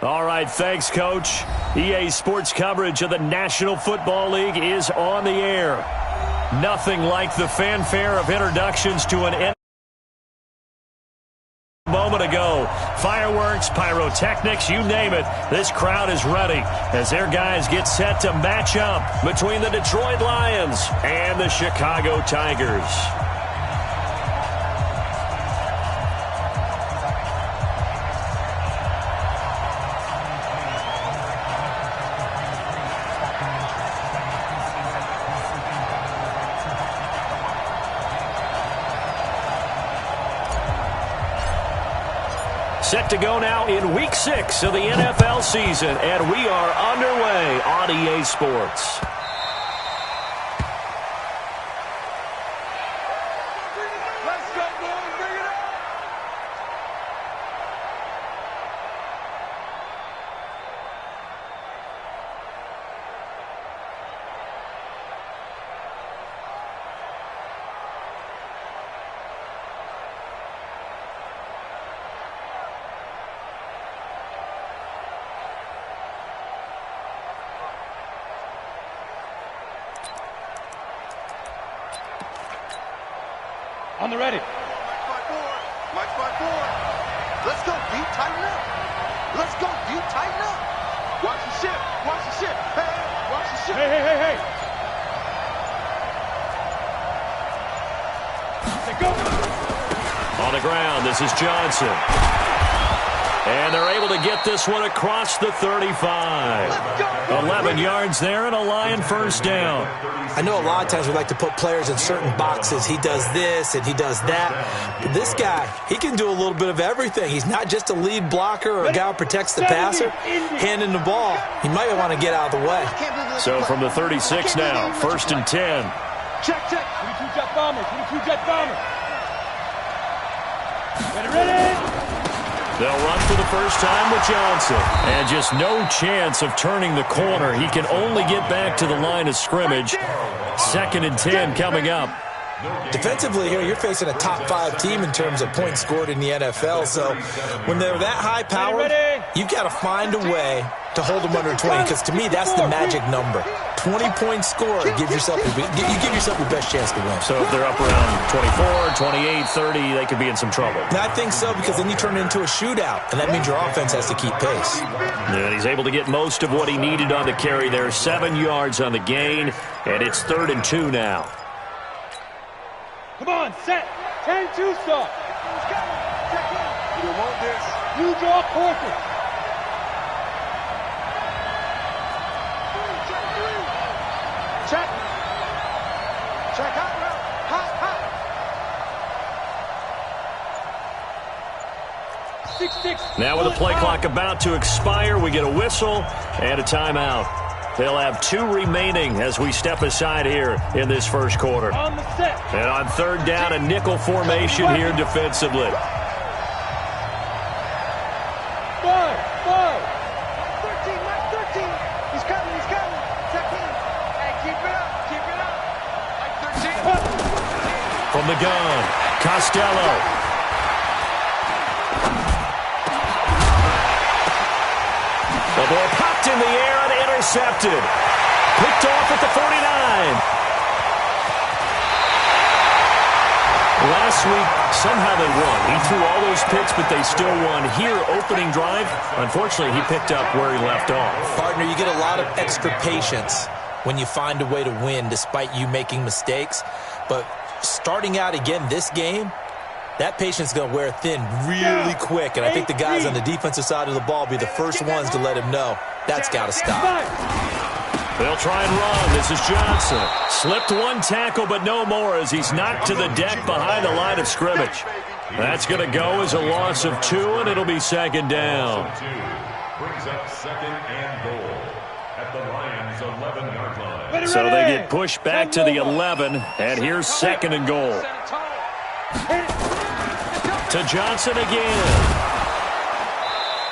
All right, thanks, Coach. EA Sports coverage of the National Football League is on the air. Nothing like the fanfare of introductions to an moment ago. Fireworks, pyrotechnics, you name it. This crowd is ready as their guys get set to match up between the Detroit Lions and the Chicago Tigers. Set to go now in Week 6 of the NFL season, and we are underway on EA Sports. On the ready. Mike 5-4. Let's go, deep, tighten up. Let's go, deep, tighten up. Watch the ship. Watch the ship. Hey, watch the ship. Hey. Hey, go. On the ground, this is Johnson. And they're able to get this one across the 35. 11 yards there and a Lion first down. I know a lot of times we like to put players in certain boxes. He does this and he does that. But this guy, he can do a little bit of everything. He's not just a lead blocker or a guy who protects the passer. Handing the ball, he might want to get out of the way. So from the 36 now, 1st and 10. Check. 22 jet bomber. Ready. They'll run for the first time with Johnson. And just no chance of turning the corner. He can only get back to the line of scrimmage. 2nd and 10 coming up. Defensively here, you're facing a top 5 team in terms of points scored in the NFL. So when they're that high powered, you've got to find a way to hold them under 20. Because to me, that's the magic number. 20-point score, you give yourself your best chance to win. So if they're up around 24, 28, 30, they could be in some trouble. And I think so, because then you turn it into a shootout, and that means your offense has to keep pace. And he's able to get most of what he needed on the carry there. 7 yards on the gain, and it's 3rd and 2 now. Come on, set. 10-2 stop. You want this. You draw quarter. Check hot. 6-6. Now with the play clock about to expire, we get a whistle and a timeout. They'll have 2 remaining as we step aside here in this first quarter. On the set. And on 3rd down, a nickel formation here defensively. 5. 13. He's coming. Check in. Hey, keep it up. Like 13. From the gun, Costello. The ball popped in the air and intercepted. Picked off at the 49. Last week, somehow they won. He threw all those picks, but they still won. Here, opening drive, unfortunately, he picked up where he left off. Partner, you get a lot of extra patience when you find a way to win despite you making mistakes. But starting out again this game, that patience is going to wear thin really quick. And I think the guys on the defensive side of the ball will be the first ones to let him know that's got to stop. They'll try and run. This is Johnson. Slipped one tackle, but no more as he's knocked to the deck behind the line of scrimmage. That's going to go as a loss of 2, and it'll be 2nd down. Brings up 2nd and goal at the Lions' 11-yard line. So they get pushed back to the 11, and here's 2nd and goal. To Johnson again.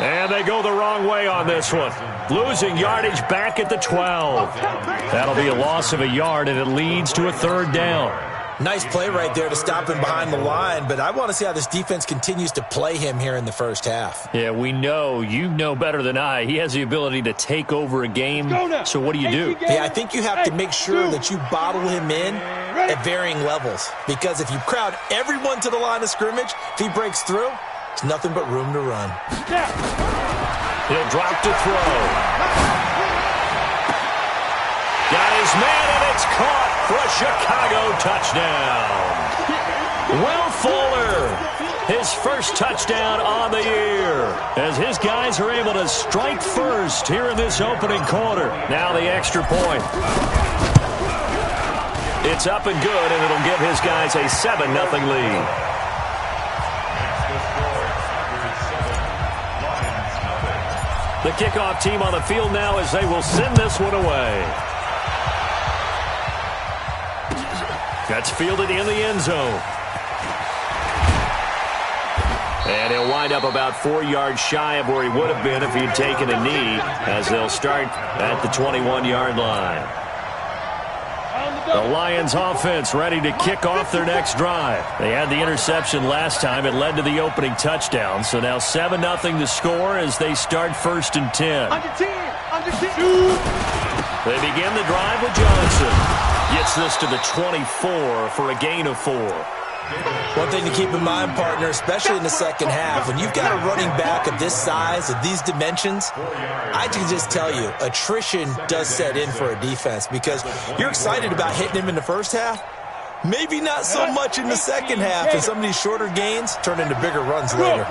And they go the wrong way on this one. Losing yardage back at the 12. That'll be a loss of a yard, and it leads to a 3rd down. Nice play right there to stop him behind the line, but I want to see how this defense continues to play him here in the first half. Yeah, we know. You know better than I. He has the ability to take over a game. So what do you do? Yeah, I think you have to make sure that you bottle him in at varying levels, because if you crowd everyone to the line of scrimmage, if he breaks through, it's nothing but room to run. He'll drop to throw. Got his man, and it's caught for a Chicago touchdown. Will Fuller, his first touchdown on the year, as his guys are able to strike first here in this opening quarter. Now the extra point. It's up and good, and it'll give his guys a 7-0 lead. The kickoff team on the field now as they will send this one away. That's fielded in the end zone. And he'll wind up about 4 yards shy of where he would have been if he'd taken a knee, as they'll start at the 21-yard line. The Lions offense ready to kick off their next drive. They had the interception last time. It led to the opening touchdown. So now 7-0 to score as they start 1st and 10. Under 10. They begin the drive with Johnson. Gets this to the 24 for a gain of 4. One thing to keep in mind, partner, especially in the second half, when you've got a running back of this size, of these dimensions, I can just tell you, attrition does set in for a defense, because you're excited about hitting him in the first half, maybe not so much in the second half, and some of these shorter gains turn into bigger runs later.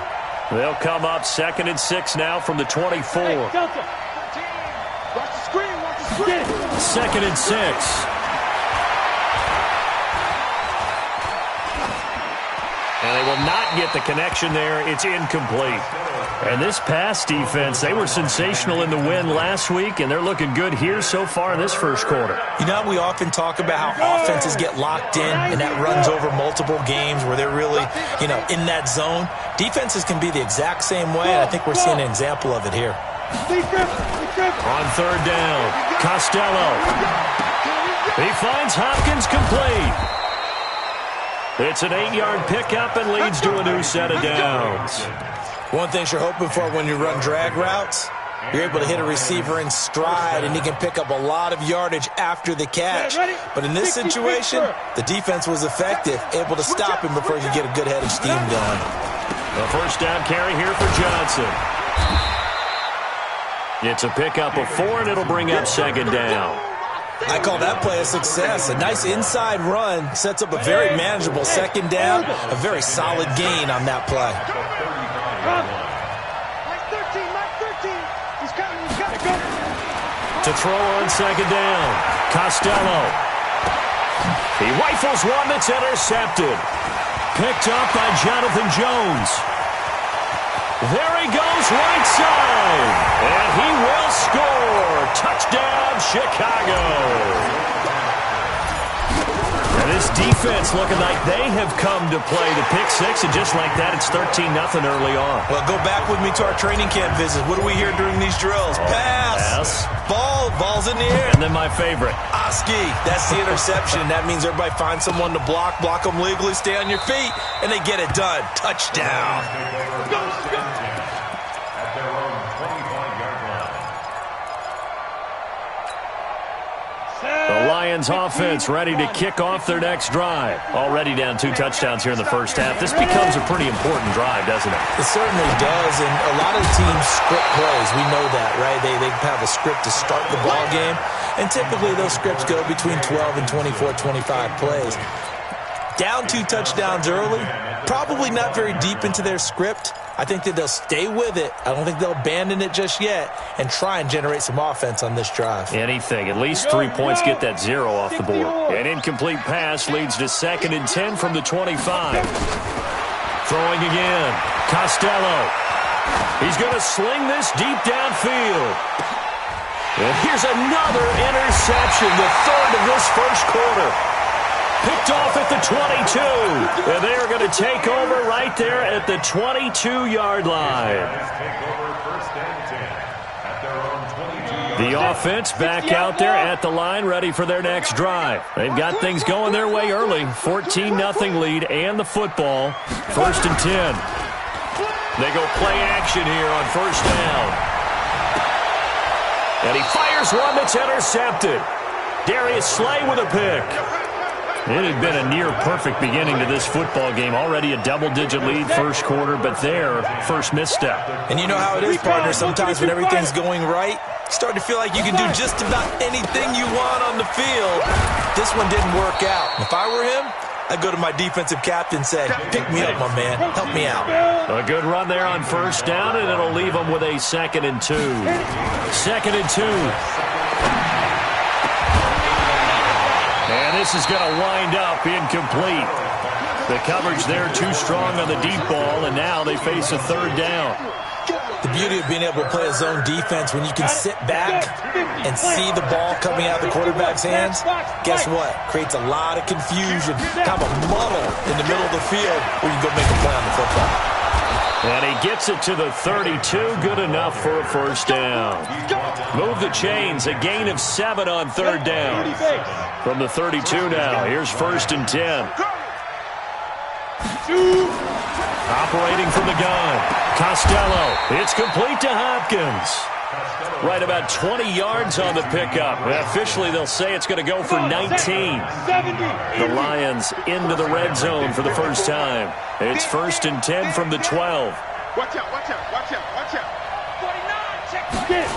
They'll come up 2nd and 6 now from the 24. Watch the screen. 2nd and 6. And they will not get the connection there. It's incomplete. And this pass defense, they were sensational in the win last week, and they're looking good here so far in this first quarter. You know, we often talk about how offenses get locked in, and that runs over multiple games where they're really, in that zone. Defenses can be the exact same way, and I think we're seeing an example of it here. On 3rd down, Costello. He finds Hopkins complete. It's an 8-yard pickup and leads to a new set of downs. One thing you're hoping for when you run drag routes, you're able to hit a receiver in stride, and he can pick up a lot of yardage after the catch. But in this situation, the defense was effective, able to stop him before he could get a good head of steam going. A 1st down carry here for Johnson. It's a pickup of 4, and it'll bring up 2nd down. I call that play a success. A nice inside run sets up a very manageable 2nd down, a very solid gain on that play. To throw on 2nd down, Costello. He rifles one that's intercepted. Picked up by Jonathan Jones. There he goes, right side. And he will score. Touchdown, Chicago. And this defense looking like they have come to play the pick 6, and just like that, it's 13-0 early on. Well, go back with me to our training camp visit. What do we hear during these drills? Pass. Ball's in the air. And then my favorite. Oski, that's the interception. That means everybody finds someone to block them legally, stay on your feet, and they get it done. Touchdown. The Lions offense ready to kick off their next drive. Already down 2 touchdowns here in the first half. This becomes a pretty important drive, doesn't it? It certainly does, and a lot of teams script plays. We know that, right? They have a script to start the ball game, and typically those scripts go between 12 and 24, 25 plays. Down 2 touchdowns early, probably not very deep into their script. I think that they'll stay with it. I don't think they'll abandon it just yet and try and generate some offense on this drive. Anything. At least 3 points get that 0 off the board. An incomplete pass leads to 2nd and 10 from the 25. Throwing again. Costello. He's going to sling this deep downfield. And here's another interception, the 3rd of this first quarter. Picked off at the 22. And they are going to take over right there at the 22-yard line. The offense back out there at the line, ready for their next drive. They've got things going their way early. 14-0 lead and the football. 1st and 10. They go play action here on 1st down. And he fires one that's intercepted. Darius Slay with a pick. It had been a near-perfect beginning to this football game. Already a double-digit lead first quarter, but their first misstep. And you know how it is, partner. Sometimes when everything's going right, you start to feel like you can do just about anything you want on the field. This one didn't work out. If I were him, I'd go to my defensive captain and say, pick me up, my man. Help me out. A good run there on 1st down, and it'll leave them with a 2nd and 2. 2nd and 2. And this is going to wind up incomplete. The coverage there too strong on the deep ball, and now they face a 3rd down. The beauty of being able to play a zone defense when you can sit back and see the ball coming out of the quarterback's hands, guess what? Creates a lot of confusion, kind of a muddle in the middle of the field where you can go make a play on the football. And he gets it to the 32, good enough for a 1st down. Move the chains, a gain of 7 on 3rd down. From the 32 now, here's 1st and 10. Operating from the gun, Costello. It's complete to Hopkins. Right about 20 yards on the pickup. Officially, they'll say it's going to go for 19. The Lions into the red zone for the first time. It's 1st and 10 from the 12. Watch out, watch out, watch out, watch out. 49, check it.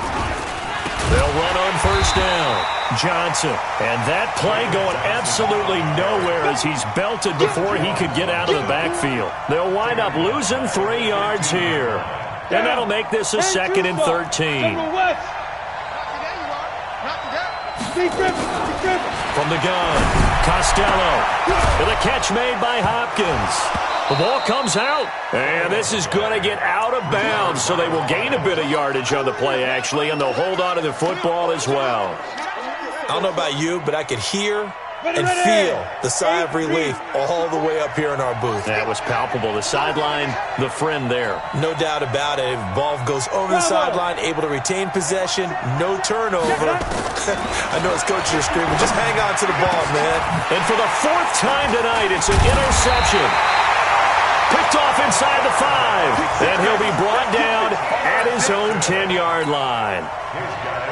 They'll run on 1st down. Johnson. And that play going absolutely nowhere as he's belted before he could get out of the backfield. They'll wind up losing 3 yards here. And that'll make this a 2nd and 13. From the gun, Costello. With a catch made by Hopkins. The ball comes out, and this is going to get out of bounds, so they will gain a bit of yardage on the play, actually, and they'll hold on to the football as well. I don't know about you, but I could hear and feel the sigh of relief all the way up here in our booth. That was palpable. The sideline, the friend there. No doubt about it. The ball goes over the sideline, able to retain possession, no turnover. I know his coaches are screaming, just hang on to the ball, man. And for the 4th time tonight, it's an interception. Picked off inside the 5. And he'll be brought down at his own 10-yard line.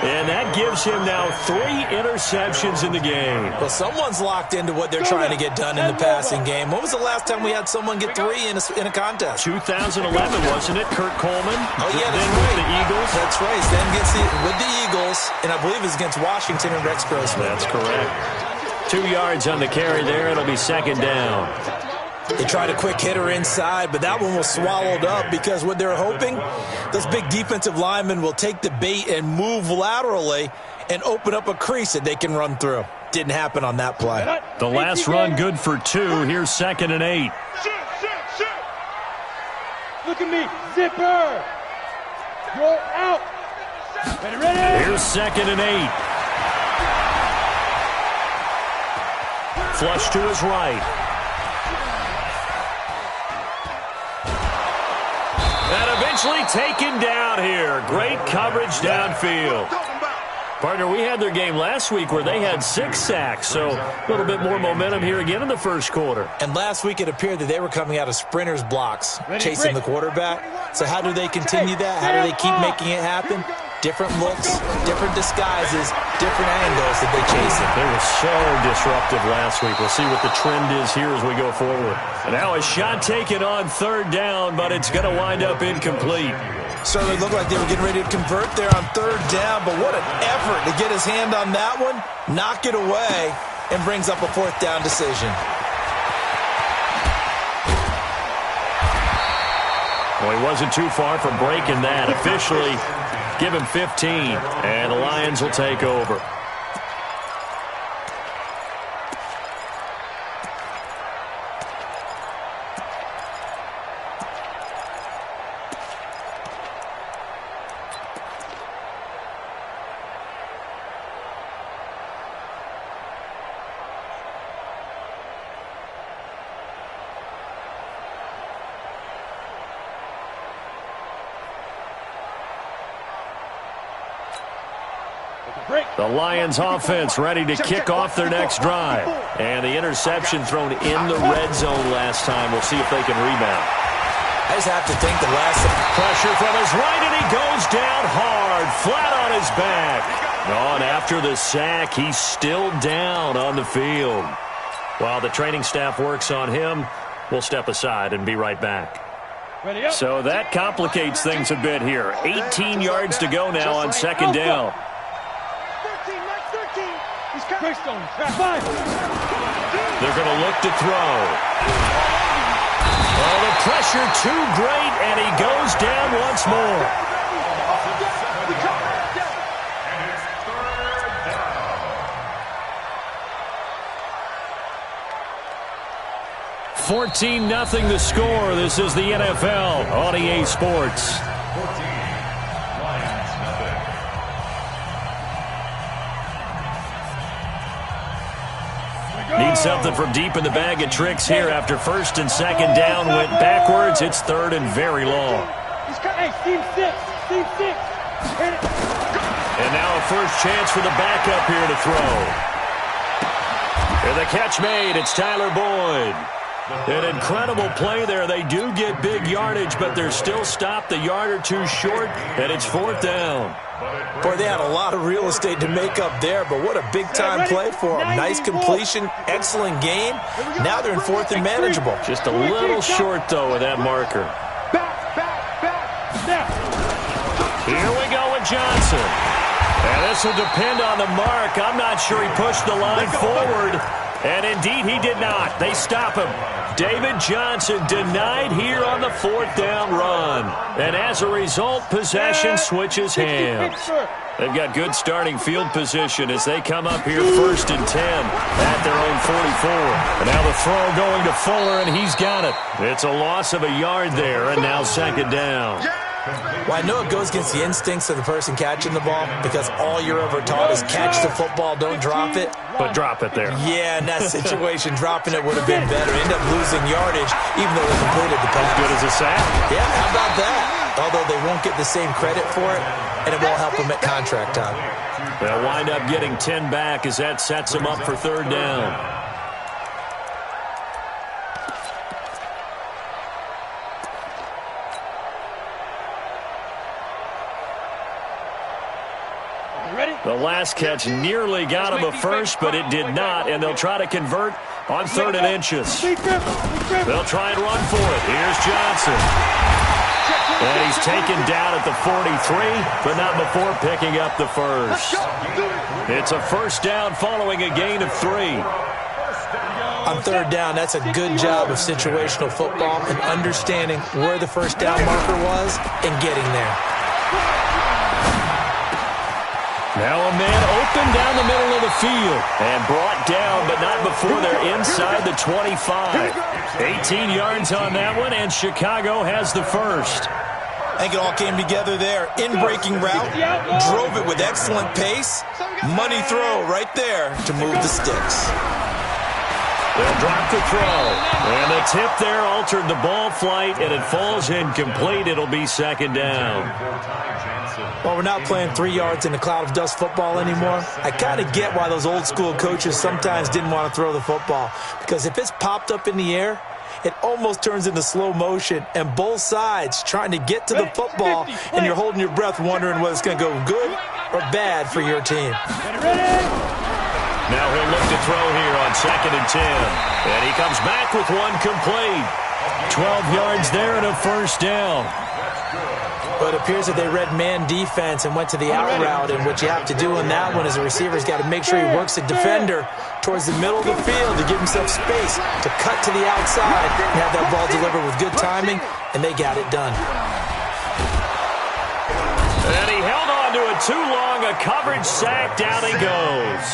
And that gives him now 3 interceptions in the game. Well, someone's locked into what they're trying to get done in the passing game. When was the last time we had someone get 3 in a contest? 2011, wasn't it? Kurt Coleman? Oh, yeah, that's then right. With the Eagles? That's right. Then gets with the Eagles, and I believe it's against Washington and Rex Grossman. That's correct. 2 yards on the carry there. It'll be 2nd down. They tried a quick hitter inside, but that one was swallowed up because what they're hoping, those big defensive linemen will take the bait and move laterally and open up a crease that they can run through. Didn't happen on that play. The last run good for 2. Here's 2nd and 8. Look at me, zipper. You're out. Ready? Here's 2nd and 8. Flush to his right. And eventually taken down here. Great coverage downfield. Partner, we had their game last week where they had 6 sacks, so a little bit more momentum here again in the first quarter. And last week it appeared that they were coming out of sprinters blocks, chasing the quarterback. So how do they continue that? How do they keep making it happen? Different looks, different disguises, different angles that they chase it. They were so disruptive last week. We'll see what the trend is here as we go forward. And now a shot taken on 3rd down, but it's going to wind up incomplete. Certainly looked like they were getting ready to convert there on 3rd down, but what an effort to get his hand on that one, knock it away, and brings up a 4th down decision. Well, he wasn't too far from breaking that. Officially, give him 15, and the Lions will take over. The Lions offense ready to kick off their next drive. And the interception thrown in the red zone last time. We'll see if they can rebound. I just have to think the last pressure from his right, and he goes down hard, flat on his back. Oh, and after the sack, he's still down on the field. While the training staff works on him, we'll step aside and be right back. So that complicates things a bit here. 18 yards to go now on second down. They're going to look to throw. Oh, the pressure too great, and he goes down once more. And it's third down. 14-0 the score. This is the NFL on EA Sports. 14, Lions nothing. Need something from deep in the bag of tricks here after first and second down went backwards. It's third and very long. And now a first chance for the backup here to throw. And the catch made. It's Tyler Boyd. An incredible play there. They do get big yardage, but they're still stopped a yard or two short, and it's fourth down. Boy, they had a lot of real estate to make up there, but what a big-time play for them. Nice completion, excellent game. Now they're in fourth and manageable. Just a little short, though, with that marker. Here we go with Johnson. And this will depend on the mark. I'm not sure he pushed the line forward. And indeed, he did not. They stop him. David Johnson denied here on the fourth down run. And as a result, possession switches hands. They've got good starting field position as they come up here first and 10 at their own 44. And now the throw going to Fuller, and he's got it. It's a loss of a yard there, and now second down. Well, I know it goes against the instincts of the person catching the ball because all you're ever taught is catch the football, don't drop it. But drop it there. Yeah, in that situation, dropping it would have been better. End up losing yardage, even though they completed the pass. Good as a sack. Yeah, how about that? Although they won't get the same credit for it, and it won't help them at contract time. They'll wind up getting 10 back as that sets them up for third down. The last catch nearly got him a first, but it did not, and they'll try to convert on third and inches. They'll try and run for it. Here's Johnson. And he's taken down at the 43, but not before picking up the first. It's a first down following a gain of 3. On third down, that's a good job of situational football and understanding where the first down marker was and getting there. Now a man open down the middle of the field and brought down, but not before they're inside the 25. 18 yards on that one, and Chicago has the first. I think it all came together there. In-breaking route, drove it with excellent pace. Money throw right there to move the sticks. They'll drop the throw. And the tip there altered the ball flight, and it falls incomplete. It'll be second down. Well, we're not playing 3 yards in a cloud of dust football anymore. I kind of get why those old school coaches sometimes didn't want to throw the football. Because if it's popped up in the air, it almost turns into slow motion, and both sides trying to get to the football, and you're holding your breath wondering whether it's going to go good or bad for your team. Now he'll look to throw here on second and 10. And he comes back with one complete. 12 yards there and a first down. But it appears that they read man defense and went to the out route, and what you have to do in that one is a receiver's got to make sure he works the defender towards the middle of the field to give himself space to cut to the outside and have that ball delivered with good timing, and they got it done. And he held on to it too long. A coverage sack. Down he goes.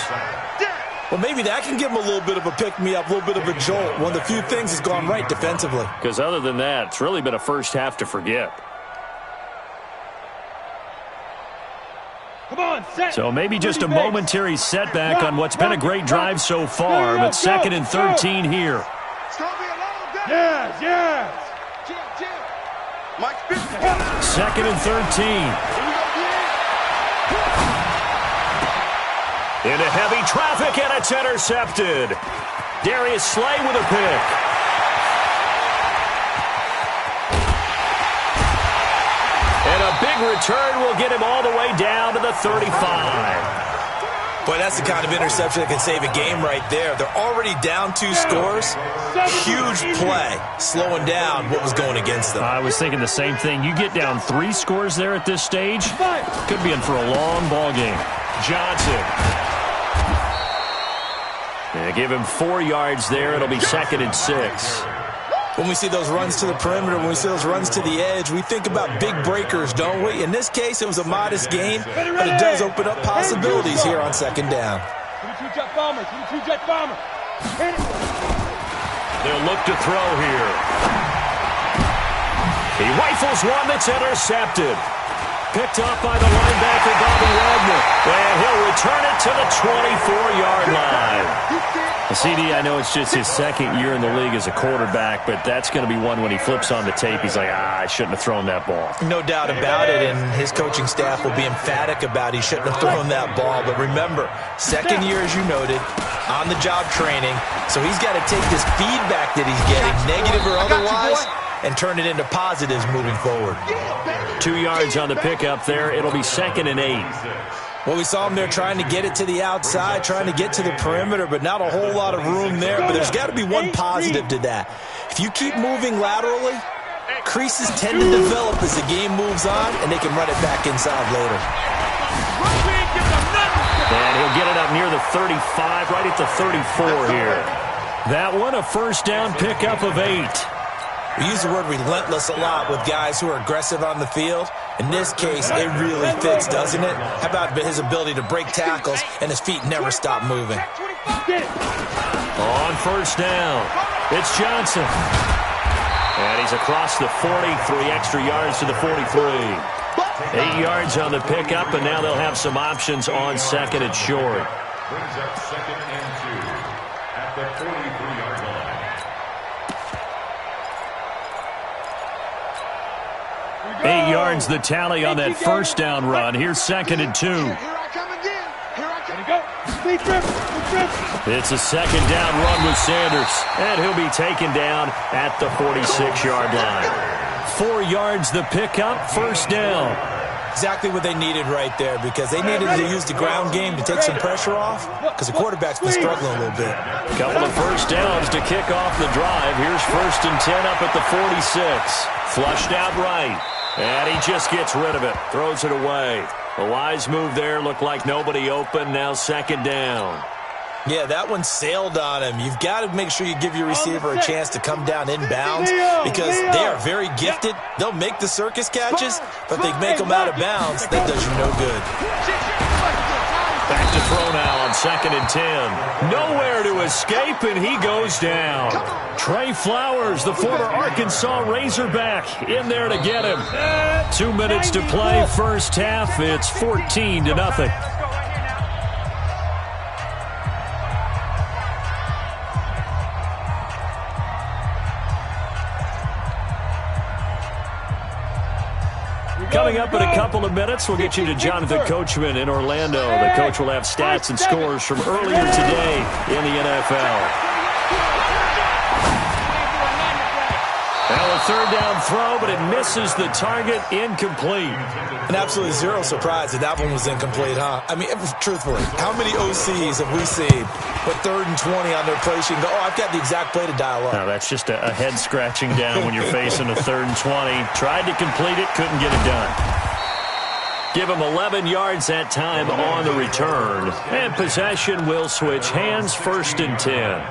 Well, maybe that can give him a little bit of a pick-me-up, a little bit of a jolt. One of the few things that's gone right defensively. Because other than that, it's really been a first half to forget. Come on, set. So maybe just a momentary setback on what's been a great drive so far, but second and 13 here. Yes. Second and 13. Into heavy traffic, and it's intercepted. Darius Slay with a pick. And a big return will get him all the way down to the 35. Boy, that's the kind of interception that can save a game right there. They're already down 2 scores. Huge play, slowing down what was going against them. I was thinking the same thing. You get down 3 scores there at this stage, could be in for a long ball game. Johnson. They give him 4 yards there. It'll be 2nd and 6. When we see those runs to the perimeter, when we see those runs to the edge, we think about big breakers, don't we? In this case, it was a modest game, but it does open up possibilities here on 2nd down. 22 jet bomber, 22 jet bomber. They'll look to throw here. He rifles one that's intercepted. Picked up by the linebacker, Bobby Wagner. And he'll return it to the 24-yard line. CD, I know it's just his 2nd year in the league as a quarterback, but that's going to be one when he flips on the tape. He's like, I shouldn't have thrown that ball. No doubt about it, and his coaching staff will be emphatic about he shouldn't have thrown that ball. But remember, 2nd year, as you noted, on-the-job training, so he's got to take this feedback that he's getting, negative or otherwise, and turn it into positives moving forward. 2 yards on the pickup there. It'll be 2nd and 8. Well, we saw him there trying to get it to the outside, trying to get to the perimeter, but not a whole lot of room there. But there's got to be one positive to that. If you keep moving laterally, creases tend to develop as the game moves on, and they can run it back inside later. And he'll get it up near the 35, right at the 34 here. That one, a 1st down pickup of 8. We use the word relentless a lot with guys who are aggressive on the field. In this case, it really fits, doesn't it? How about his ability to break tackles and his feet never stop moving? On 1st down, it's Johnson. And he's across the 40, 3 extra yards to the 43. 8 yards on the pickup, and now they'll have some options on 2nd and short. Brings up 2nd and 2 at the 43-yard line. 8 yards the tally on that 1st down run. Here's 2nd and 2. Here I come again. Here I come. Go. Lead trip. It's a 2nd down run with Sanders. And he'll be taken down at the 46-yard line. 4 yards the pickup, 1st down. Exactly what they needed right there, because they needed to use the ground game to take some pressure off, because the quarterback's been struggling a little bit. Couple of 1st downs to kick off the drive. Here's 1st and 10 up at the 46. Flushed out right. And he just gets rid of it. Throws it away. A wise move there. Looked like nobody open. Now 2nd down. Yeah, that one sailed on him. You've got to make sure you give your receiver a chance to come down inbounds, because they are very gifted. They'll make the circus catches, but they make them out of bounds. That does you no good. Back to throw now on 2nd and 10. Nowhere to escape, and he goes down. Trey Flowers, the former Arkansas Razorback, in there to get him. 2 minutes to play, 1st half. It's 14-0. Coming up in a couple of minutes, we'll get you to Jonathan Coachman in Orlando. The coach will have stats and scores from earlier today in the NFL. Now a 3rd down throw, but it misses the target, incomplete. And absolutely zero surprise that that one was incomplete, huh? I mean, truthfully, how many OCs have we seen with 3rd and 20 on their play sheet and go, oh, I've got the exact play to dial up? No, that's just a head scratching down when you're facing a 3rd and 20. Tried to complete it, couldn't get it done. Give him 11 yards that time on the return. And possession will switch hands, 1st and 10.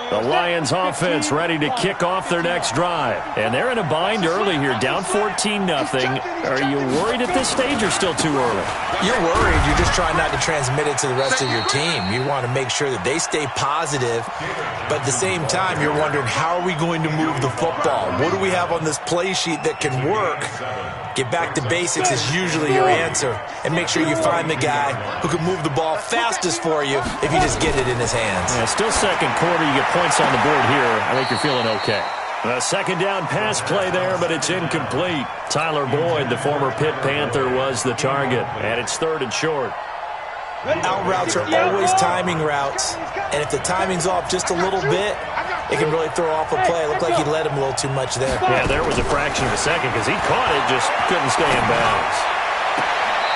The Lions offense ready to kick off their next drive. And they're in a bind early here, down 14-0. Are you worried at this stage or still too early? You're worried. You're just trying not to transmit it to the rest of your team. You want to make sure that they stay positive. But at the same time, you're wondering, how are we going to move the football? What do we have on this play sheet that can work? Get back to basics is usually your answer. And make sure you find the guy who can move the ball fastest for you if you just get it in his hands. Yeah, still 2nd quarter. You get points on the board here. I think you're feeling okay. A second down pass play there, but it's incomplete. Tyler Boyd, the former Pitt Panther, was the target, and it's 3rd and short. Out routes are always timing routes, and if the timing's off just a little bit, it can really throw off a play. It looked like he led him a little too much there. Yeah, there was a fraction of a second because he caught it, just couldn't stay in bounds.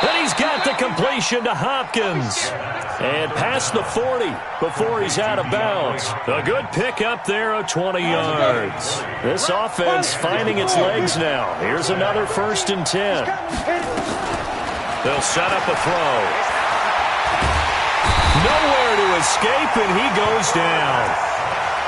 Then he's got the completion to Hopkins. And past the 40 before he's out of bounds. A good pickup there of 20 yards. This offense finding its legs now. Here's another 1st and 10. They'll set up a throw. Nowhere to escape, and he goes down.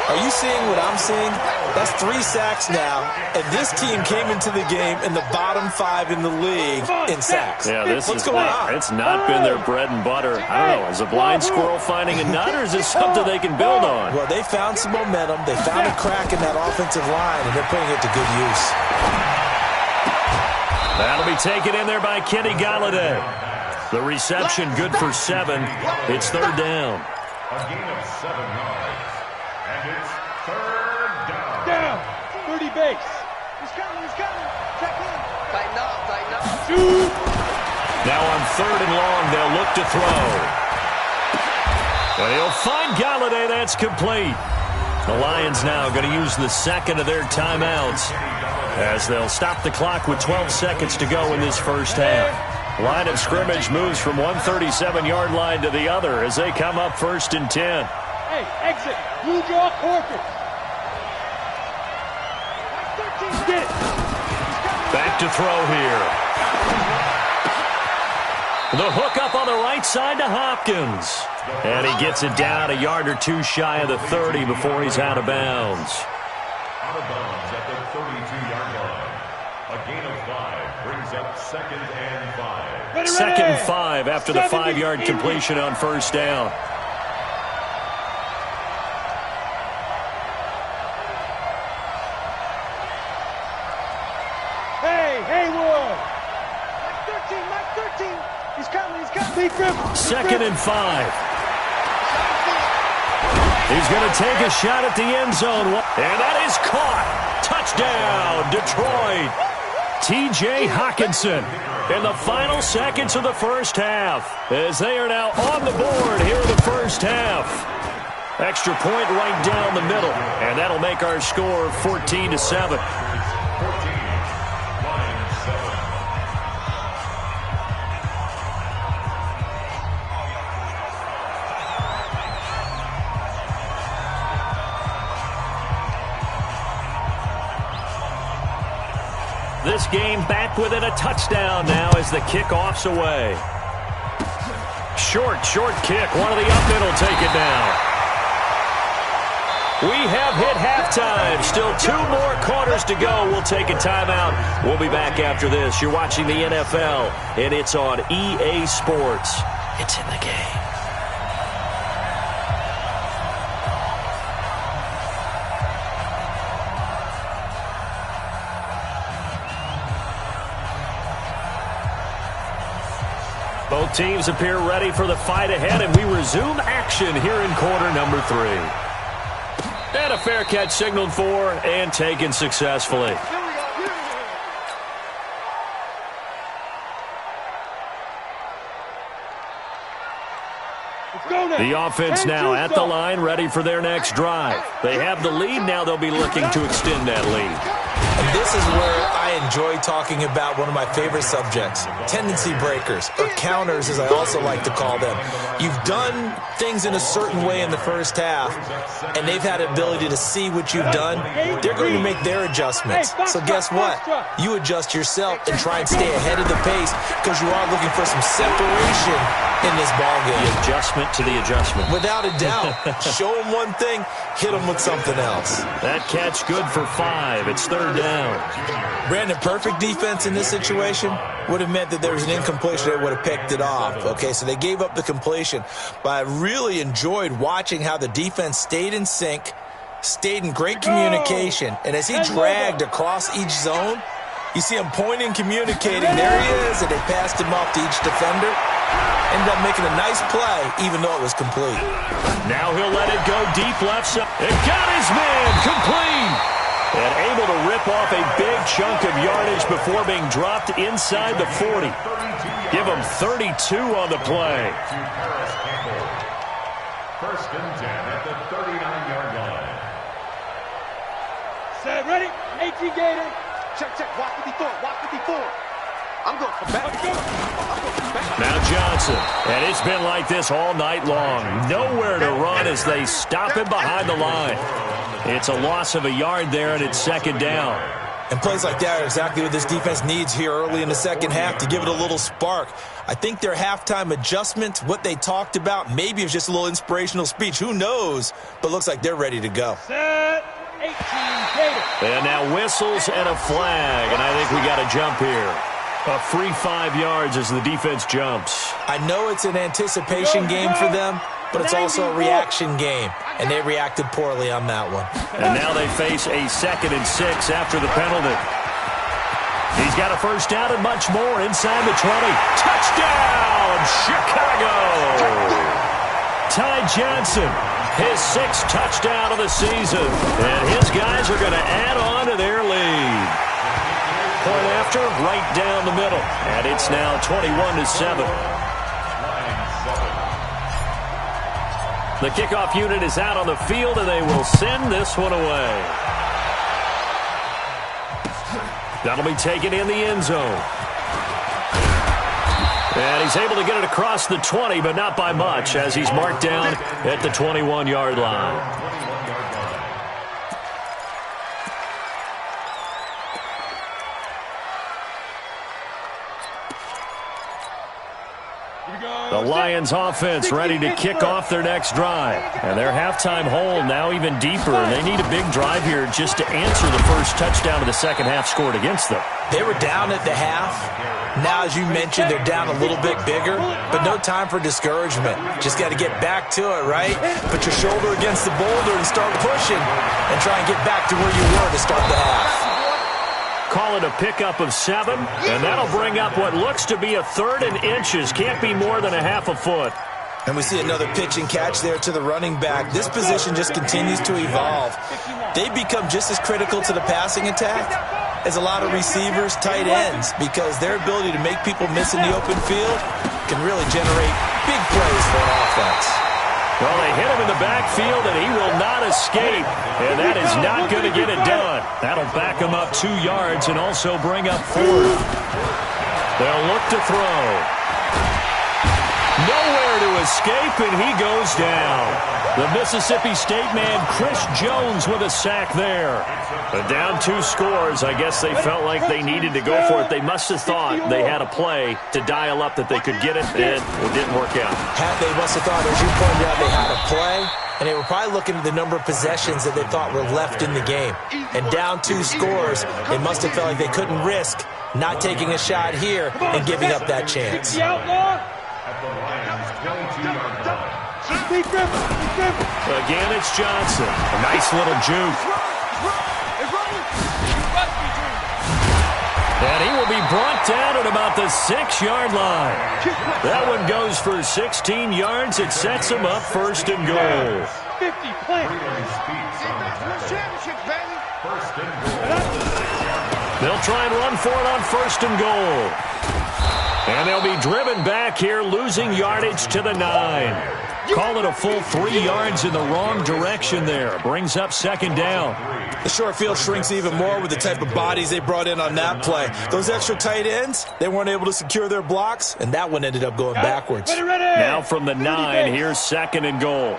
Are you seeing what I'm seeing? That's 3 sacks now, and this team came into the game in the bottom 5 in the league in sacks. Yeah, What's going on? It's not been their bread and butter. I don't know, is a blind squirrel finding a nut, or is this something they can build on? Well, they found some momentum. They found a crack in that offensive line, and they're putting it to good use. That'll be taken in there by Kenny Golladay. The reception good for 7. It's 3rd down. A gain of 7 yards. And it's 3rd down. Down. 30 base. He's coming. Check in. Tighten up. 2. Now on 3rd and long, they'll look to throw. And he'll find Golladay. That's complete. The Lions now going to use the 2nd of their timeouts as they'll stop the clock with 12 seconds to go in this first half. Line of scrimmage moves from one 37-yard line to the other as they come up 1st and 10. Hey, exit. Blue draw corporate. Get it. Back to throw here. The hook up on the right side to Hopkins. And he gets it down a yard or 2 shy of the 30 before he's out of bounds. Out of bounds at the 32-yard line. A gain of 5 brings up 2nd and 5. 2nd and 5 after the 5-yard completion on 1st down. Hey, Haywood. Mike 13. He's coming. 2nd and 5. He's going to take a shot at the end zone. And that is caught. Touchdown, Detroit. T.J. Hockenson in the final seconds of the first half as they are now on the board here in the first half. Extra point right down the middle, and that'll make our score 14-7. This game back within a touchdown now as the kickoff's away. Short kick. One of the up middle take it down. We have hit halftime. Still 2 more quarters to go. We'll take a timeout. We'll be back after this. You're watching the NFL, and it's on EA Sports. It's in the game. Both teams appear ready for the fight ahead, and we resume action here in quarter number 3. And a fair catch signaled for and taken successfully. The offense now at the line, ready for their next drive. They have the lead. Now they'll be looking to extend that lead. And this is where I enjoy talking about one of my favorite subjects, tendency breakers, or counters as I also like to call them. You've done things in a certain way in the first half, and they've had the ability to see what you've done. They're going to make their adjustments. So guess what? You adjust yourself and try and stay ahead of the pace because you are looking for some separation in this ballgame. The adjustment to the adjustment. Without a doubt. Show them one thing, hit them with something else. That catch good for 5. It's 3rd down. Brandon, perfect defense in this situation would have meant that there was an incompletion that would have picked it off. Okay, so they gave up the completion. But I really enjoyed watching how the defense stayed in sync, stayed in great communication. And as he dragged across each zone, you see him pointing, communicating. There he is, and they passed him off to each defender. Ended up making a nice play, even though it was complete. Now he'll let it go deep left side. It got his man complete. And able to rip off a big chunk of yardage before being dropped inside the 40. Give him 32 on the play. First and 10 at the 39-yard line. Set, ready? 18 Gator. Check, check. Watch 54. Watch 54. I'm going for back. Now Johnson. And it's been like this all night long. Nowhere to run as they stop him behind the line. It's a loss of a yard there, and it's second down. And plays like that are exactly what this defense needs here early in the second half to give it a little spark. I think their halftime adjustment, what they talked about, maybe it was just a little inspirational speech. Who knows? But looks like they're ready to go. Set, 18 Gator. And now whistles and a flag, and I think we got a jump here. A free 5 yards as the defense jumps. I know it's an anticipation game for them, but it's also a reaction game, and they reacted poorly on that one. And now they face a 2nd and 6 after the penalty. He's got a first down and much more inside the 20. Touchdown, Chicago! Ty Johnson, his 6th touchdown of the season, and his guys are going to add on to their lead. Point after, right down the middle, and it's now 21-7. The kickoff unit is out on the field, and they will send this one away. That'll be taken in the end zone. And he's able to get it across the 20, but not by much, as he's marked down at the 21-yard line. The Lions offense ready to kick off their next drive. And their halftime hole now even deeper. And they need a big drive here just to answer the first touchdown of the second half scored against them. They were down at the half. Now, as you mentioned, they're down a little bit bigger, but no time for discouragement. Just got to get back to it, right? Put your shoulder against the boulder and start pushing and try and get back to where you were to start the half. Call it a pickup of 7, and that'll bring up what looks to be a 3rd and inches. Can't be more than a half a foot. And we see another pitch and catch there to the running back. This position just continues to evolve. They've become just as critical to the passing attack as a lot of receivers, tight ends, because their ability to make people miss in the open field can really generate big plays for an offense. Well, they hit him in the backfield, and he will not escape. And that is not going to get it done. That'll back him up 2 yards and also bring up 4. They'll look to throw. Nowhere to escape, and he goes down. The Mississippi State man, Chris Jones, with a sack there. But down 2 scores, I guess they felt like they needed to go for it. They must have thought they had a play to dial up that they could get it, and it didn't work out. They must have thought, as you pointed out, they had a play, and they were probably looking at the number of possessions that they thought were left in the game. And down 2 scores, they must have felt like they couldn't risk not taking a shot here and giving up that chance. At the Lions' 22-yard line. Again, it's Johnson. A nice little juke. And he will be brought down at about the 6-yard line. That one goes for 16 yards. It sets him up 1st and goal. 50 play. First and goal. They'll try and run for it on 1st and goal. And they'll be driven back here, losing yardage to the 9. Call it a full 3 yards in the wrong direction there. Brings up 2nd down. The short field shrinks even more with the type of bodies they brought in on that play. Those extra tight ends, they weren't able to secure their blocks, and that one ended up going backwards. Now from the 9, here's 2nd and goal.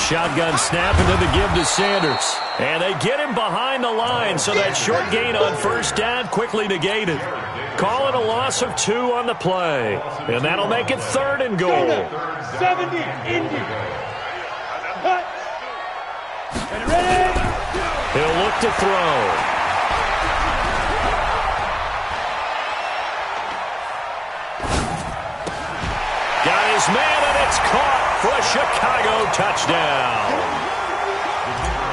Shotgun snap into the give to Sanders. And they get him behind the line, so that short gain on 1st down quickly negated. Call it a loss of 2 on the play. And that'll make it 3rd and goal. 70, Indy. Cut. And ready. He'll look to throw. Got his man, and it's caught for a Chicago touchdown.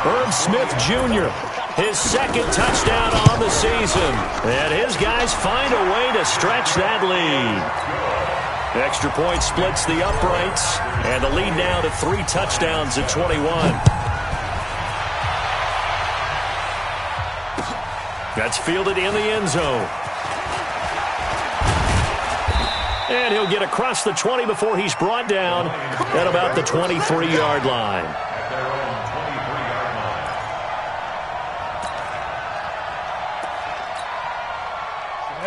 Herb Smith Jr., his 2nd touchdown on the season. And his guys find a way to stretch that lead. Extra point splits the uprights. And the lead now to 3 touchdowns at 21. That's fielded in the end zone. And he'll get across the 20 before he's brought down at about the 23-yard line. At their own 23-yard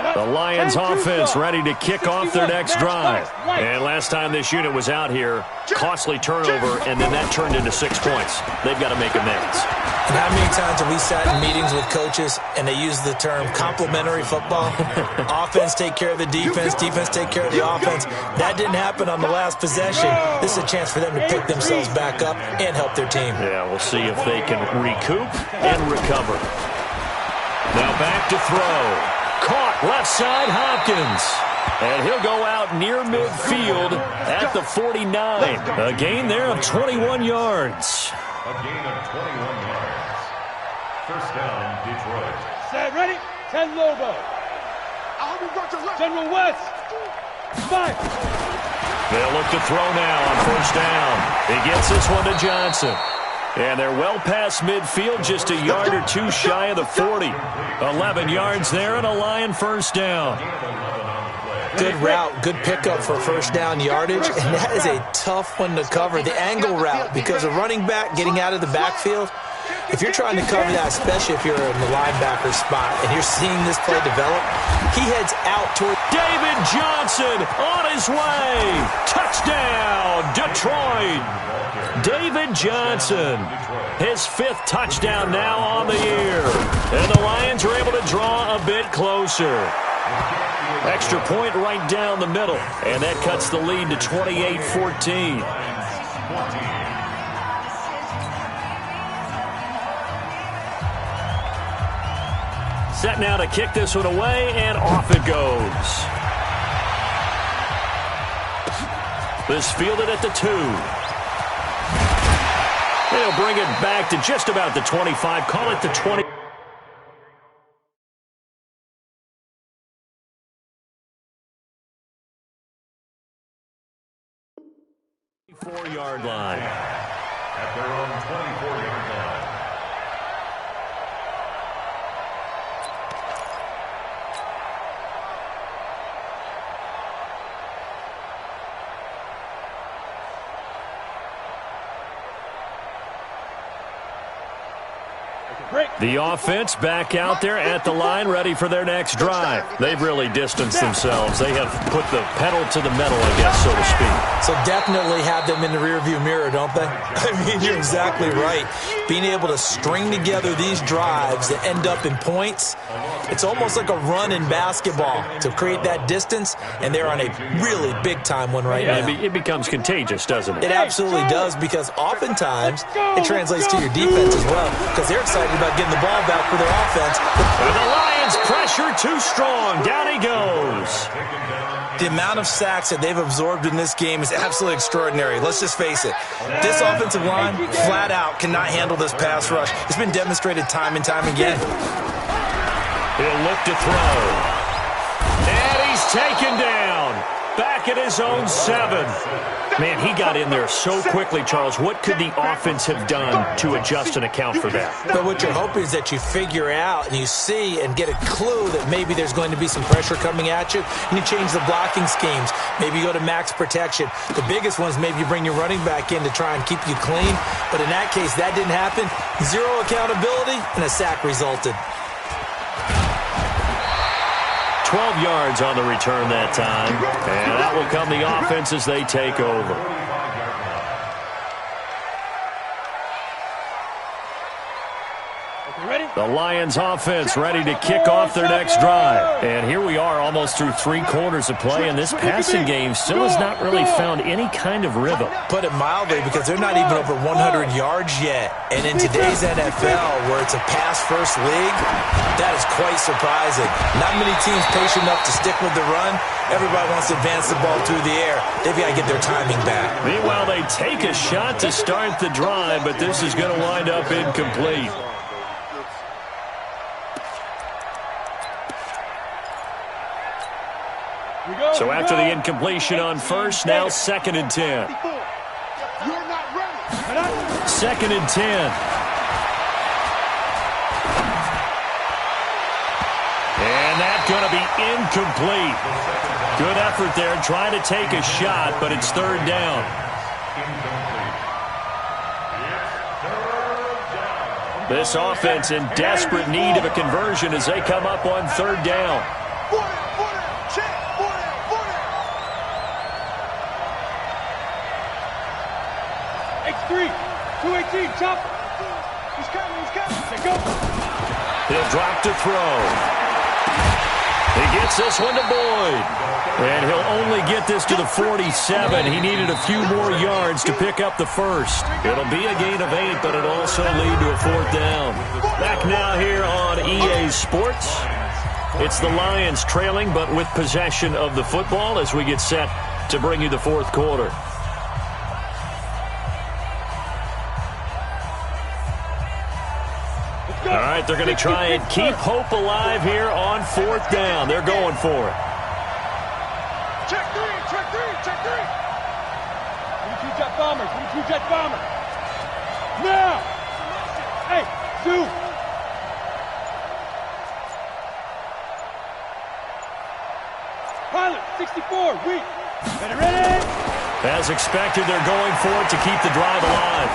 line. The Lions offense ready to kick off their next drive. And last time this unit was out here, costly turnover, and then that turned into 6 points. They've got to make amends. And how many times have we sat in meetings with coaches and they use the term complementary football? Offense take care of the defense, defense take care of the offense. That didn't happen on the last possession. This is a chance for them to pick themselves back up and help their team. Yeah, we'll see if they can recoup and recover. Now back to throw. Caught left side, Hopkins. And he'll go out near midfield at the 49. A gain there of 21 yards. A gain of 21 yards. First down, Detroit. Set, ready? 10 Lobo. General West. 5. They'll look to throw now on first down. He gets this one to Johnson. And they're well past midfield, just a yard or two shy of the 40. 11 yards there and a Lion first down. Good route, good pickup for first down yardage, and that is a tough one to cover. The angle route, because a running back getting out of the backfield, if you're trying to cover that, especially if you're in the linebacker spot and you're seeing this play develop, he heads out toward David Johnson on his way. Touchdown, Detroit. David Johnson, his 5th touchdown now on the year. And the Lions are able to draw a bit closer. Extra point right down the middle, and that cuts the lead to 28-14. Set now to kick this one away, and off it goes. This fielded at the 2. They'll bring it back to just about the 25, call it the 20. 4-yard line. At their own 24-yard line. The offense back out there at the line, ready for their next drive. They've really distanced themselves. They have put the pedal to the metal, I guess, so to speak. So definitely have them in the rearview mirror, don't they? I mean, you're exactly right. Being able to string together these drives that end up in points, it's almost like a run in basketball to create that distance, and they're on a really big-time one right now. It becomes contagious, doesn't it? It absolutely does, because oftentimes it translates to your defense as well, because they're excited about getting the ball back for their offense. And the Lions pressure too strong. Down he goes. The amount of sacks that they've absorbed in this game is absolutely extraordinary. Let's just face it. This offensive line, flat out, cannot handle this pass rush. It's been demonstrated time and time again. He'll look to throw. And he's taken down. Back at his own 7. Man, he got in there so quickly, Charles. What could the offense have done to adjust and account for that? But what you're hoping is that you figure out and you see and get a clue that maybe there's going to be some pressure coming at you, and you change the blocking schemes. Maybe you go to max protection. The biggest one is maybe you bring your running back in to try and keep you clean. But in that case, that didn't happen. 0 accountability, and a sack resulted. 12 yards on the return that time. And that will come the offense as they take over. The Lions offense ready to kick off their next drive. And here we are almost through 3 quarters of play, and this passing game still has not really found any kind of rhythm. Put it mildly, because they're not even over 100 yards yet. And in today's NFL, where it's a pass-first league, that is quite surprising. Not many teams patient enough to stick with the run. Everybody wants to advance the ball through the air. They've got to get their timing back. Meanwhile, they take a shot to start the drive, but this is going to wind up incomplete. So after the incompletion on first, now 2nd and 10. 2nd and 10. going to be incomplete. Good effort there trying to take a shot, but it's third down. This offense in desperate need of a conversion as they come up on third down. X3, 218, chop. He's coming. Let's go. He'll drop to throw. He gets this one to Boyd. And he'll only get this to the 47. He needed a few more yards to pick up the first. It'll be a gain of 8, but it'll also lead to a fourth down. Back now here on EA Sports. It's the Lions trailing, but with possession of the football as we get set to bring you the fourth quarter. All right, they're going to try and keep hope alive here on fourth down. They're going for it. Check three. 22 jet bomber. Now. Hey, Sue. Pilot, 64, weak. Ready? As expected, they're going for it to keep the drive alive.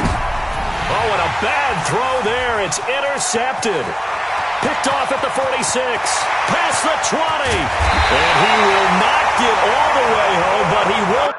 Oh, and a bad throw there. It's intercepted. Picked off at the 46. Past the 20. And he will not get all the way home, but he will.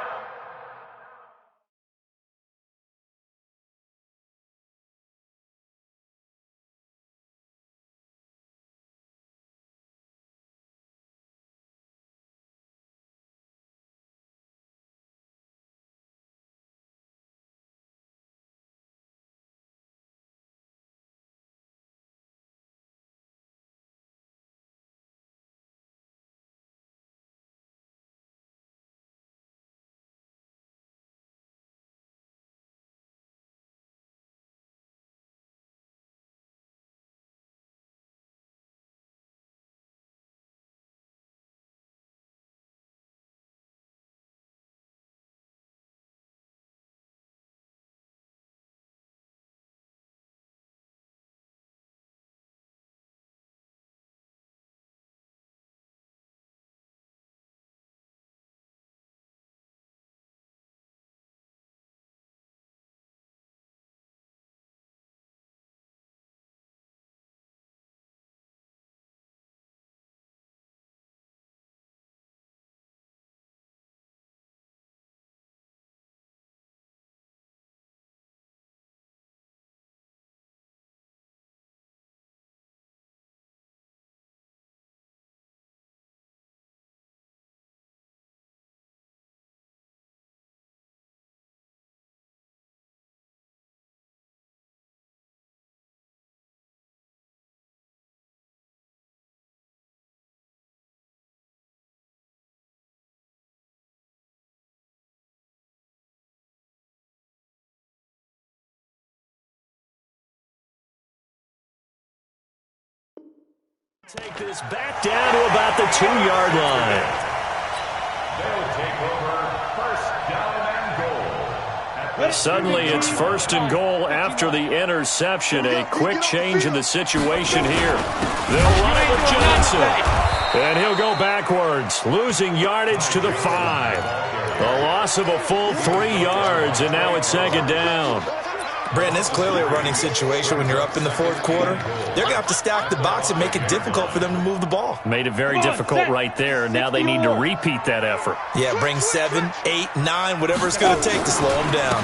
Take this back down to about the 2-yard line. They'll take over first down and goal. Suddenly it's first and goal after the interception. A quick change in the situation here. They'll run it with Johnson. And he'll go backwards, losing yardage to the 5. A loss of a full 3 yards, and now it's second down. Brandon, it's clearly a running situation when you're up in the fourth quarter. They're going to have to stack the box and make it difficult for them to move the ball. Made it very difficult right there. Now they need to repeat that effort. Yeah, bring 7, 8, 9, whatever it's going to take to slow them down.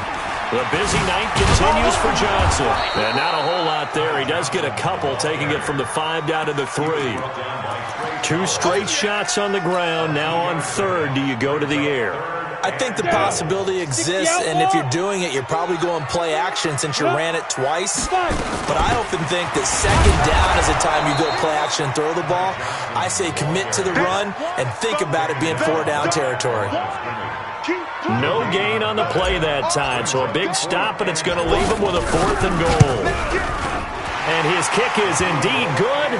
The busy night continues for Johnson. And not a whole lot there. He does get a couple, taking it from the 5 down to the 3. 2 straight shots on the ground. Now on third, do you go to the air? I think the possibility exists, and if you're doing it, you're probably going play action since you ran it twice. But I often think that second down is the time you go play action and throw the ball. I say commit to the run and think about it being 4-down territory. No gain on the play that time, so a big stop, and it's going to leave him with a 4th and goal. And his kick is indeed good,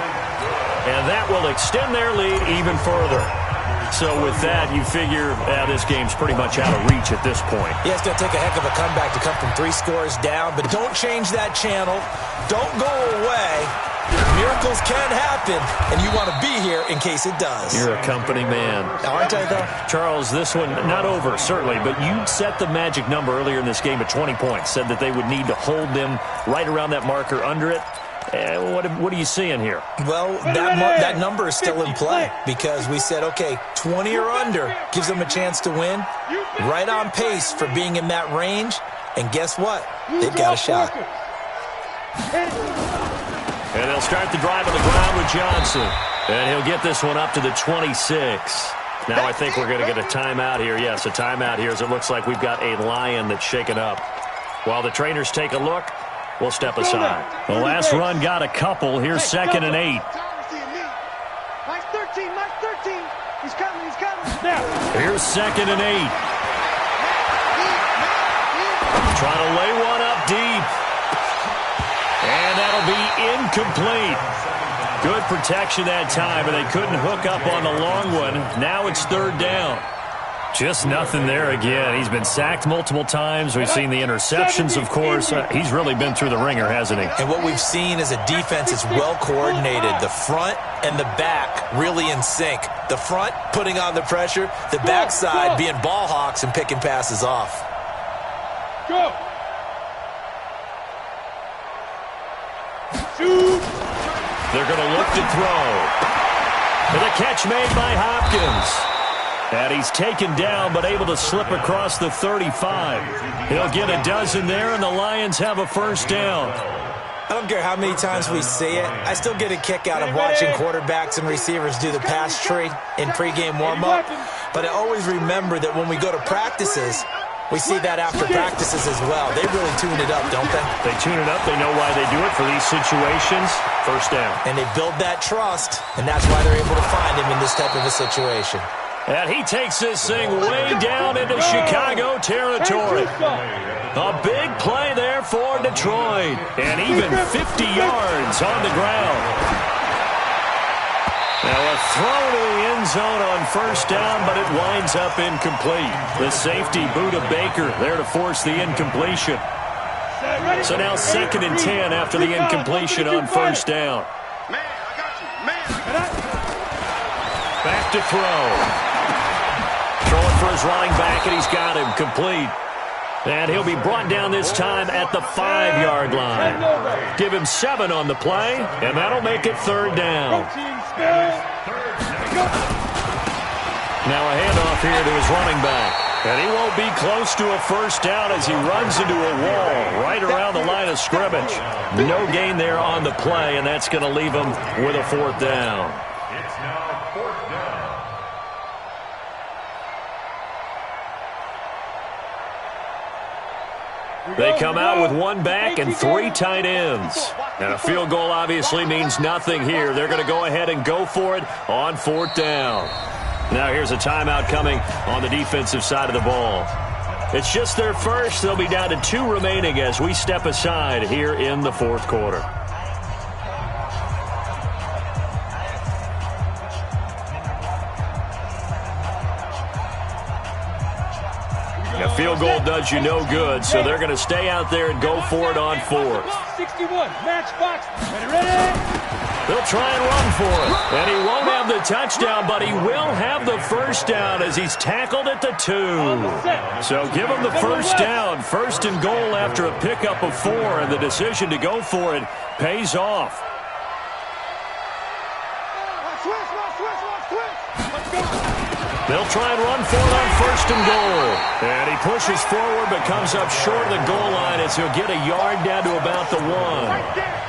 and that will extend their lead even further. So with that, you figure this game's pretty much out of reach at this point. Yeah, it's going to take a heck of a comeback to come from 3 scores down, but don't change that channel. Don't go away. Miracles can happen, and you want to be here in case it does. You're a company man. Aren't I, though? Charles, this one, not over, certainly, but you set the magic number earlier in this game at 20 points, said that they would need to hold them right around that marker under it. What are you seeing here? Well, that number is still in play because we said, okay, 20 or under gives them a chance to win. Right on pace for being in that range. And guess what? They've got a shot. And they'll start the drive on the ground with Johnson. And he'll get this one up to the 26. Now I think we're going to get a timeout here. Yes, a timeout here as it looks like we've got a Lion that's shaken up. While the trainers take a look, we'll step aside. The last run got a couple. Here's 2nd and 8. Nice 13, nice 13. He's coming, he's coming. Now. Here's 2nd and 8. Trying to lay one up deep. And that'll be incomplete. Good protection that time, and they couldn't hook up on the long one. Now it's 3rd down. Just nothing there again. He's been sacked multiple times. We've seen the interceptions, of course. He's really been through the ringer, hasn't he? And what we've seen is a defense that's well coordinated. The front and the back really in sync. The front putting on the pressure. The backside being ball hawks and picking passes off. Go. Shoot. They're going to look to throw. And the catch made by Hopkins. And he's taken down but able to slip across the 35. He'll get a dozen there, and the Lions have a 1st down. I don't care how many times we see it. I still get a kick out of watching quarterbacks and receivers do the pass tree in pregame warm-up. But I always remember that when we go to practices, we see that after practices as well. They really tune it up, don't they? They tune it up. They know why they do it for these situations. 1st down. And they build that trust, and that's why they're able to find him in this type of a situation. And he takes this thing way down into Chicago territory. A big play there for Detroit. And even 50 yards on the ground. Now a throw to the end zone on 1st down, but it winds up incomplete. The safety, Buda Baker, there to force the incompletion. So now 2nd and 10 after the incompletion on 1st down. Man, I got you. Man. Back to throw. Throwing for his running back, and he's got him complete. And he'll be brought down this time at the 5-yard line. Give him 7 on the play, and that'll make it 3rd down. Now a handoff here to his running back. And he won't be close to a 1st down as he runs into a wall right around the line of scrimmage. No gain there on the play, and that's going to leave him with a 4th down. It's now 4th down. They come out with 1 back and 3 tight ends. And a field goal obviously means nothing here. They're going to go ahead and go for it on 4th down. Now here's a timeout coming on the defensive side of the ball. It's just their first. They'll be down to 2 remaining as we step aside here in the 4th quarter. A field goal does you no good, so they're going to stay out there and go for it on 4th. 61, matchbox. Ready? They'll try and run for it. And he won't have the touchdown, but he will have the 1st down as he's tackled at the 2. So give him the 1st down. 1st and goal after a pickup of 4, and the decision to go for it pays off. They'll try and run for it on 1st and goal. And he pushes forward but comes up short of the goal line as he'll get a yard down to about the 1.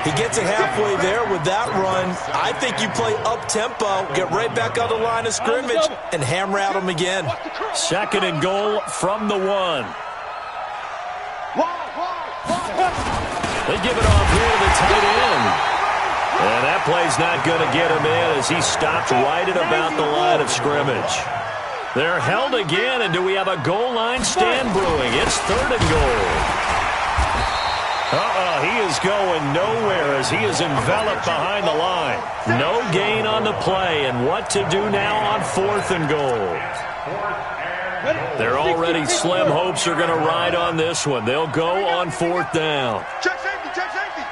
He gets it halfway there with that run. I think you play up-tempo, get right back on the line of scrimmage, and hammer at him again. 2nd and goal from the 1. They give it off here to the tight end. And that play's not going to get him in as he stopped right at about the line of scrimmage. They're held again, and do we have a goal line stand brewing? It's 3rd and goal. He is going nowhere as he is enveloped behind the line. No gain on the play, and what to do now on 4th and goal. They're already slim hopes are going to ride on this one. They'll go on 4th down. Check safety, check safety.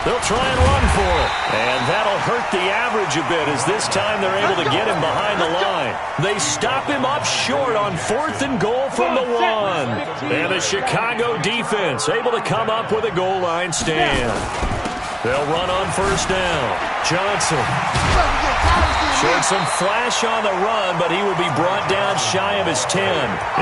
They'll try and run for it. And that'll hurt the average a bit as this time they're able to get him behind the line. They stop him up short on 4th and goal from the 1. And the Chicago defense able to come up with a goal line stand. They'll run on 1st down. Johnson showed some flash on the run, but he will be brought down shy of his 10.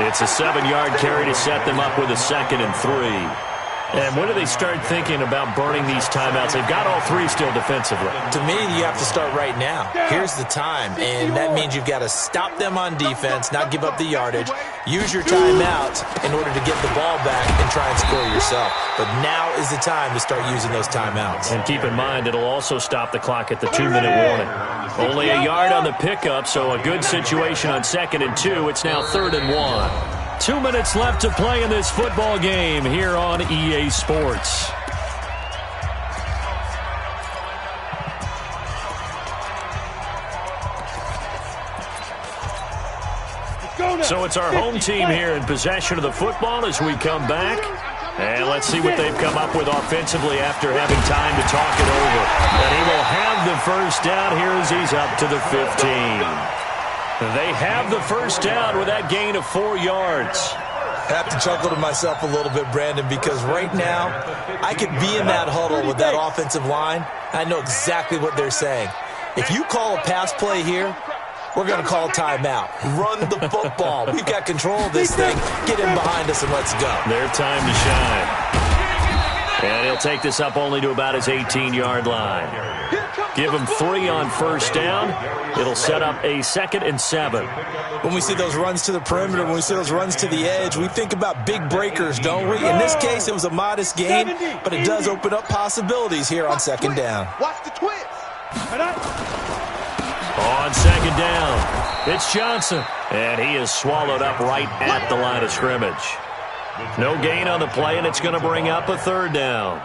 It's a 7-yard carry to set them up with a 2nd and 3. And when do they start thinking about burning these timeouts? They've got all 3 still defensively. To me, you have to start right now. Here's the time, and that means you've got to stop them on defense, not give up the yardage, use your timeouts in order to get the ball back and try and score yourself. But now is the time to start using those timeouts. And keep in mind, it'll also stop the clock at the 2-minute warning. Only a yard on the pickup, so a good situation on 2nd and 2. It's now 3rd and 1. 2 minutes left to play in this football game here on EA Sports. So it's our home team here in possession of the football as we come back. And let's see what they've come up with offensively after having time to talk it over. And he will have the first down here as he's up to the 15. They have the first down with that gain of 4 yards. I have to chuckle to myself a little bit, Brandon, because right now I could be in that huddle with that offensive line. I know exactly what they're saying. If you call a pass play here, we're going to call timeout. Run the football. We've got control of this thing. Get in behind us and let's go. Their time to shine. And he'll take this up only to about his 18-yard line. Give him 3 on 1st down. It'll set up a 2nd and 7. When we see those runs to the perimeter, when we see those runs to the edge, we think about big breakers, don't we? In this case, it was a modest gain, but it does open up possibilities here on 2nd down. Watch the twist. On 2nd down, it's Johnson. And he is swallowed up right at the line of scrimmage. No gain on the play, and it's going to bring up a 3rd down.